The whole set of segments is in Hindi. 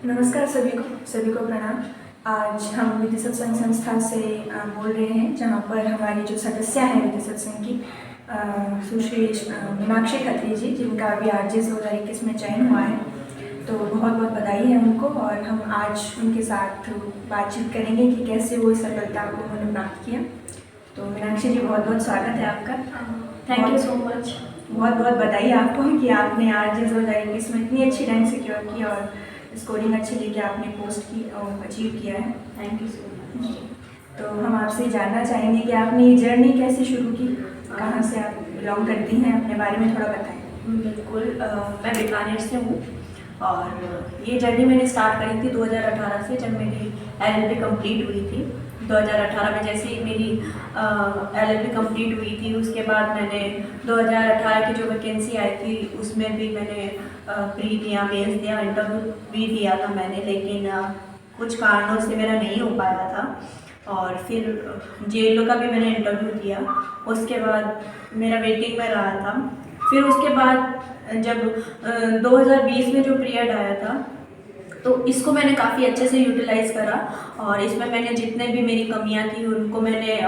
नमस्कार सभी को प्रणाम। आज हम विधि सत्संग संस्था से बोल रहे हैं, जहाँ पर हमारी जो सदस्य हैं विधि सत्संग की सुश्री मीनाक्षी खत्री जी, जिनका अभी आरजेस 2021 में चयन हुआ है, तो बहुत बहुत बधाई है उनको। और हम आज उनके साथ बातचीत करेंगे कि कैसे वो इस सफलता को उन्होंने प्राप्त किया। तो मीनाक्षी जी, बहुत बहुत स्वागत है आपका। Thank you so much. बहुत बहुत बधाई आपको कि आपने आरजेस 2021 में इतनी अच्छी रैंक सिक्योर की और स्कोरिंग अच्छी लेके आपने पोस्ट की और अचीव किया है। Thank you so much. तो हम आपसे जानना चाहेंगे कि आपने ये जर्नी कैसे शुरू की, कहाँ से आप बिलोंग करती हैं, अपने बारे में थोड़ा बताएं। बिल्कुल, मैं बीकानेर से हूँ और ये जर्नी मैंने स्टार्ट करी थी 2018 से, जब मेरी LLB कंप्लीट हुई थी। 2018 में जैसे ही मेरी LLB कंप्लीट हुई थी, उसके बाद मैंने 2018 की जो वैकेंसी आई थी उसमें भी मैंने प्री दिया, मेंस दिया, इंटरव्यू भी दिया था मैंने, लेकिन कुछ कारणों से मेरा नहीं हो पाया था। और फिर JLO का भी मैंने इंटरव्यू दिया, उसके बाद मेरा वेटिंग में रहा था। फिर उसके बाद जब 2020 में जो पीरियड आया था, तो इसको मैंने काफ़ी अच्छे से यूटिलाइज़ करा और इसमें मैंने जितने भी मेरी कमियां थी उनको मैंने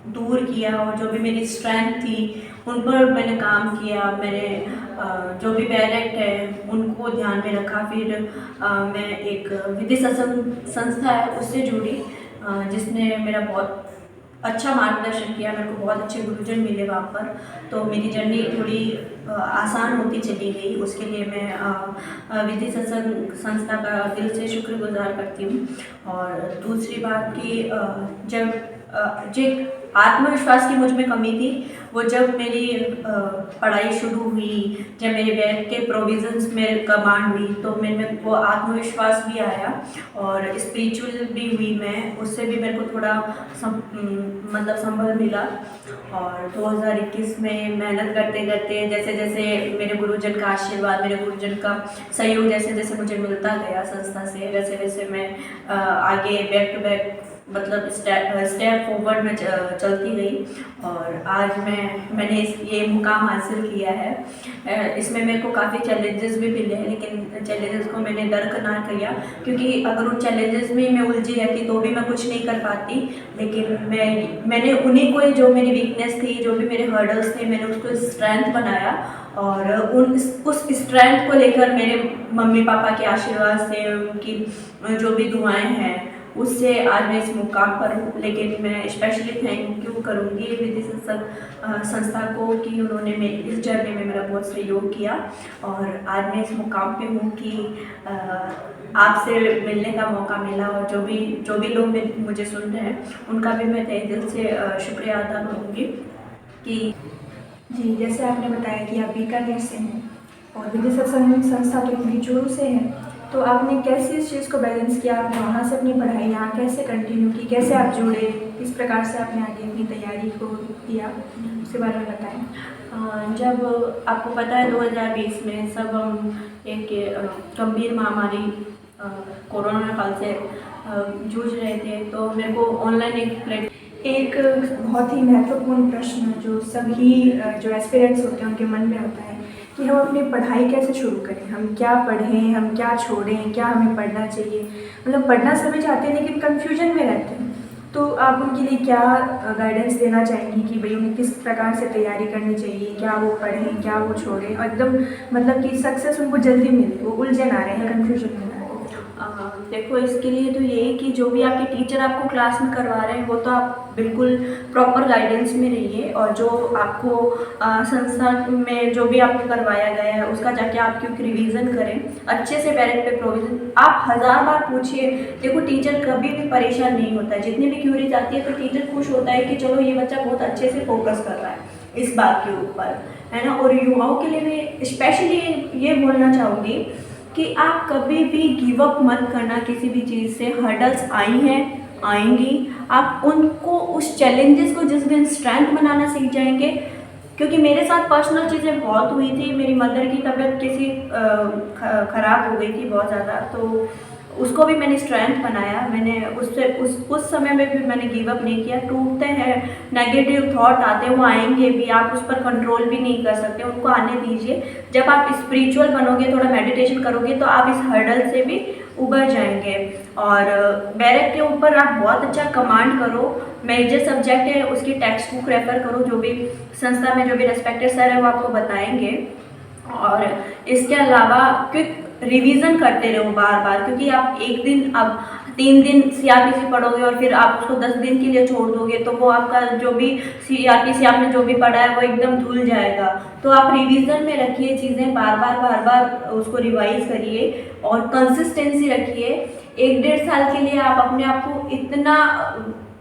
दूर किया, और जो भी मेरी स्ट्रेंथ थी उन पर मैंने काम किया। मैंने जो भी डायरेक्ट है उनको ध्यान में रखा। फिर मैं एक विधि सत्संग संस्था है उससे जुड़ी, जिसने मेरा बहुत अच्छा मार्गदर्शन किया। मेरे को बहुत अच्छे गुरुजन मिले वहाँ पर, तो मेरी जर्नी थोड़ी आसान होती चली गई। उसके लिए मैं विधि सत्संग संस्था का दिल से शुक्रगुजार करती हूँ। और दूसरी बात कि जब जो आत्मविश्वास की मुझ में कमी थी, वो जब मेरी पढ़ाई शुरू हुई, जब मेरे बैंक के प्रोविजंस में कमांड हुई, तो मेरे में वो आत्मविश्वास भी आया और स्पिरिचुअल भी हुई मैं, उससे भी मेरे को थोड़ा मतलब संबल मिला। और 2021 में मेहनत करते करते, जैसे जैसे मेरे गुरुजन का आशीर्वाद, मेरे गुरुजन का सहयोग जैसे जैसे मुझे मिलता गया संस्था से, वैसे वैसे मैं आगे बैक टू बैक मतलब स्टेप फॉरवर्ड में चलती गई और आज मैंने ये मुकाम हासिल किया है। इसमें मेरे को काफ़ी चैलेंजेस भी मिले हैं, लेकिन चैलेंजेस को मैंने दरकिनार किया, क्योंकि अगर उन चैलेंजेस में मैं उलझी रहती तो भी मैं कुछ नहीं कर पाती। लेकिन मैंने उन्हीं को, जो मेरी वीकनेस थी, जो भी मेरे हर्डल्स थे, मैंने उसको स्ट्रेंथ बनाया और उस स्ट्रेंथ को लेकर मेरे मम्मी पापा के आशीर्वाद से, उनकी जो भी दुआएं हैं, उससे आज मैं इस मुकाम पर हूँ। लेकिन मैं स्पेशली थैंक यू करूँगी विधि सत्संग संस्था को कि उन्होंने इस जर्नी में मेरा बहुत सहयोग किया और आज मैं इस मुकाम पे हूँ कि आपसे मिलने का मौका मिला। और जो भी लोग मुझे सुन रहे हैं उनका भी मैं तहे दिल से शुक्रिया अदा करूँगी कि जी, जैसे आपने बताया कि आप बीकानेर से हैं और विधि सत्संग संस्था तो इतनी चूरू से है, तो आपने कैसे इस चीज़ को बैलेंस किया? आपने वहाँ से अपनी पढ़ाई यहाँ कैसे कंटिन्यू की, कैसे आप जुड़े, किस प्रकार से आपने आगे अपनी तैयारी को किया, उसके बारे में बताएं। जब आपको पता है 2020 में सब हम एक गंभीर महामारी कोरोना काल से जूझ रहे थे, तो मेरे को ऑनलाइन एक बहुत ही महत्वपूर्ण प्रश्न जो सभी जो एस्पिरेंट्स होते हैं उनके मन में होता है कि हम अपनी पढ़ाई कैसे शुरू करें, हम क्या पढ़ें, हम क्या छोड़ें, क्या हमें पढ़ना चाहिए। मतलब पढ़ना सभी चाहते हैं लेकिन कन्फ्यूजन में रहते हैं। तो आप उनके लिए क्या गाइडेंस देना चाहेंगी कि भाई उन्हें किस प्रकार से तैयारी करनी चाहिए, क्या वो पढ़ें, क्या वो छोड़ें, और एकदम मतलब कि सक्सेस उनको जल्दी मिले, वो उलझन आ रहे हैं, कन्फ्यूजन में आ रहे हैं। देखो, इसके लिए तो यही कि जो भी आपके टीचर आपको क्लास में करवा रहे हैं वो तो आप बिल्कुल प्रॉपर गाइडेंस में रहिए, और जो आपको संस्था में जो भी आपको करवाया गया है उसका जाके आप क्योंकि रिवीजन करें अच्छे से। पेरेंट पे प्रोविजन आप 1000 बार पूछिए। देखो, टीचर कभी भी परेशान नहीं होता है, जितनी भी क्यूरीज आती है तो टीचर खुश होता है कि चलो ये बच्चा बहुत अच्छे से फोकस कर रहा है इस बात के ऊपर, है ना। और युवाओं के लिए मैं स्पेशली ये बोलना चाहूँगी कि आप कभी भी गिव अप मत करना किसी भी चीज़ से। हर्डल्स आई हैं, आएंगी, आप उनको, उस चैलेंजेस को जिस दिन स्ट्रेंथ बनाना सीख जाएंगे। क्योंकि मेरे साथ पर्सनल चीज़ें बहुत हुई थी। मेरी मदर की तबीयत किसी ख़राब हो गई थी बहुत ज़्यादा, तो उसको भी मैंने स्ट्रेंथ बनाया। मैंने उससे उस समय में भी मैंने गिव अप नहीं किया। टूटते हैं, नेगेटिव थॉट आते हैं, वो आएंगे भी, आप उस पर कंट्रोल भी नहीं कर सकते, उनको आने दीजिए। जब आप स्पिरिचुअल बनोगे, थोड़ा मेडिटेशन करोगे, तो आप इस हर्डल से भी उबर जाएंगे। और बैरक के ऊपर आप बहुत अच्छा कमांड करो। मेजर सब्जेक्ट है, उसकी टेक्स्ट बुक रेफर करो, जो भी संस्था में जो भी रेस्पेक्टेड सर है वो आपको बताएंगे। और इसके अलावा क्विक रिवीजन करते रहो बार बार, क्योंकि आप एक दिन, अब 3 दिन CRPC पढ़ोगे और फिर आप उसको 10 दिन के लिए छोड़ दोगे, तो वो आपका जो भी CRPC आपने जो भी पढ़ा है वो एकदम धुल जाएगा। तो आप रिवीजन में रखिए चीज़ें, बार बार उसको रिवाइज करिए और कंसिस्टेंसी रखिए। 1-1.5 साल के लिए आप अपने आप को इतना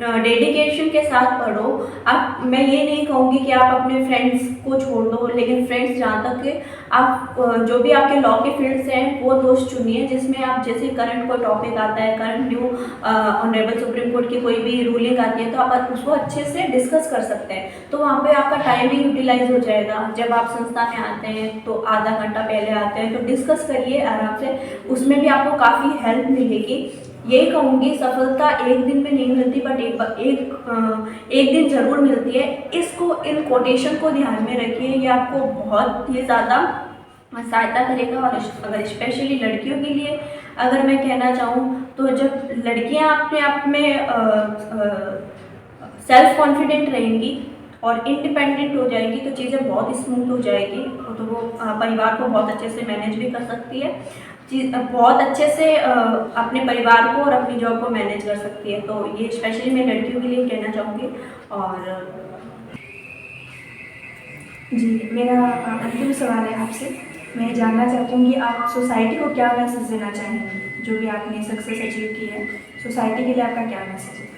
डेडिकेशन के साथ पढ़ो। आप, मैं ये नहीं कहूँगी कि आप अपने फ्रेंड्स को छोड़ दो, लेकिन फ्रेंड्स जहाँ तक है, आप जो भी आपके लॉ के फील्ड से हैं वो दोस्त चुनिए, जिसमें आप, जैसे करंट कोई टॉपिक आता है, current new honourable supreme court की कोई भी रूलिंग आती है, तो आप उसको अच्छे से डिस्कस कर सकते हैं। तो वहाँ पे आपका टाइम भी यूटिलाइज हो जाएगा। जब आप संस्था में आते हैं तो आधा घंटा पहले आते हैं, तो डिस्कस करिए आराम से, उसमें भी आपको काफ़ी हेल्प मिलेगी। यही कहूँगी, सफलता एक दिन में नहीं मिलती, बट एक दिन ज़रूर मिलती है। इसको, इन कोटेशन को ध्यान में रखिए, ये आपको बहुत ही ज़्यादा सहायता करेगा। और अगर स्पेशली लड़कियों के लिए अगर मैं कहना चाहूँ, तो जब लड़कियाँ अपने आप में सेल्फ कॉन्फिडेंट रहेंगी और इंडिपेंडेंट हो जाएगी, तो चीज़ें बहुत स्मूथ हो जाएगी। तो वो परिवार को बहुत अच्छे से मैनेज भी कर सकती है, बहुत अच्छे से अपने परिवार को और अपनी जॉब को मैनेज कर सकती है। तो ये स्पेशली मैं लड़कियों के लिए कहना चाहूँगी। और जी, मेरा अंतिम सवाल है आपसे। मैं जानना चाहती हूँ कि आप सोसाइटी को क्या मैसेज देना चाहेंगी, जो भी आपने सक्सेस अचीव की है, सोसाइटी के लिए आपका क्या मैसेज है?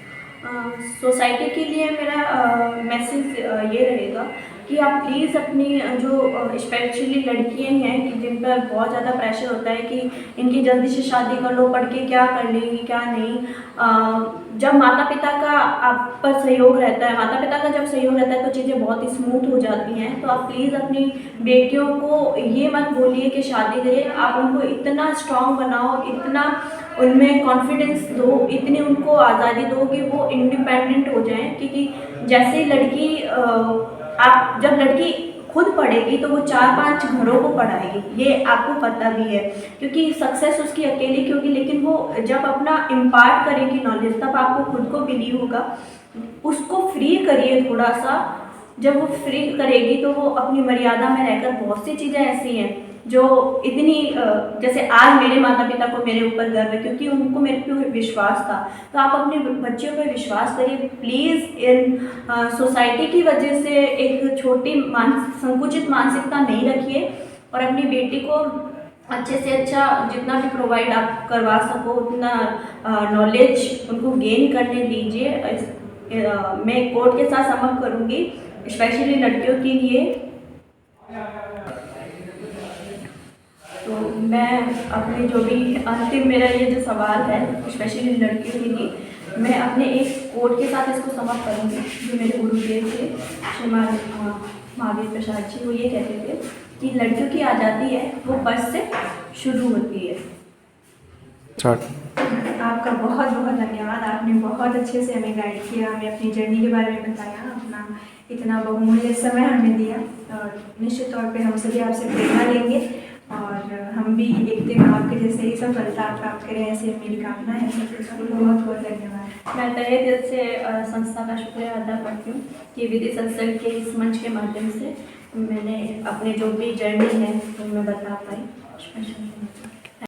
सोसाइटी के लिए मेरा मैसेज ये रहेगा कि आप प्लीज़ अपनी जो स्पेशली लड़कियां हैं कि जिन पर बहुत ज़्यादा प्रेशर होता है कि इनकी जल्दी से शादी कर लो, पढ़ के क्या कर लेंगी क्या नहीं, जब माता पिता का आप पर सहयोग रहता है, माता पिता का जब सहयोग रहता है, तो चीज़ें बहुत स्मूथ हो जाती हैं। तो आप प्लीज़ अपनी बेटियों को ये मत बोलिए कि शादी करें, आप उनको इतना स्ट्रांग बनाओ, इतना उनमें कॉन्फिडेंस दो, इतनी उनको आज़ादी दो कि वो इंडिपेंडेंट हो जाएं। क्योंकि जैसे लड़की, आप जब लड़की खुद पढ़ेगी तो वो 4-5 घरों को पढ़ाएगी, ये आपको पता भी है, क्योंकि सक्सेस उसकी अकेली की होगी, लेकिन वो जब अपना इम्पार्ट करेगी नॉलेज, तब आपको खुद को बिलीव होगा। उसको फ्री करिए थोड़ा सा, जब वो फ्री करेगी तो वो अपनी मर्यादा में रहकर, बहुत सी चीज़ें ऐसी हैं जो इतनी, जैसे आज मेरे माता पिता को मेरे ऊपर गर्व है क्योंकि उनको मेरे पे विश्वास था। तो आप अपने बच्चों पे विश्वास करिए प्लीज़। इन सोसाइटी की वजह से एक छोटी संकुचित मानसिकता नहीं रखिए, और अपनी बेटी को अच्छे से अच्छा जितना भी प्रोवाइड आप करवा सको उतना नॉलेज उनको गेन करने दीजिए। मैं कोर्ट के साथ समझ करूँगी स्पेशली लड़कियों के लिए। तो मैं अपने जो भी अंतिम, मेरा ये जो सवाल है स्पेशली लड़कियों के लिए, मैं अपने एक कोट के साथ इसको समाप्त करूँगी, जो मेरे गुरुदेव थे श्रीमान महावीर प्रसाद जी। वो ये कहते थे कि लड़कियों की आज़ादी है वो बस से शुरू होती है। आपका बहुत बहुत धन्यवाद। आपने बहुत अच्छे से हमें गाइड किया, हमें अपनी जर्नी के बारे में बताया, अपना इतना बहुमूल्य समय हमें दिया, और निश्चित तौर पे हम सभी आपसे प्रेरणा लेंगे और हम भी एक दिन आपके जैसे ही सफलता प्राप्त करें, ऐसे मेरी कामना है। बहुत बहुत धन्यवाद। मैं तहे दिल से संस्था का शुक्रिया अदा करती हूँ कि विधि सत्संग के इस मंच के माध्यम से मैंने अपने जो भी जर्नी है वो मैं बता पाई।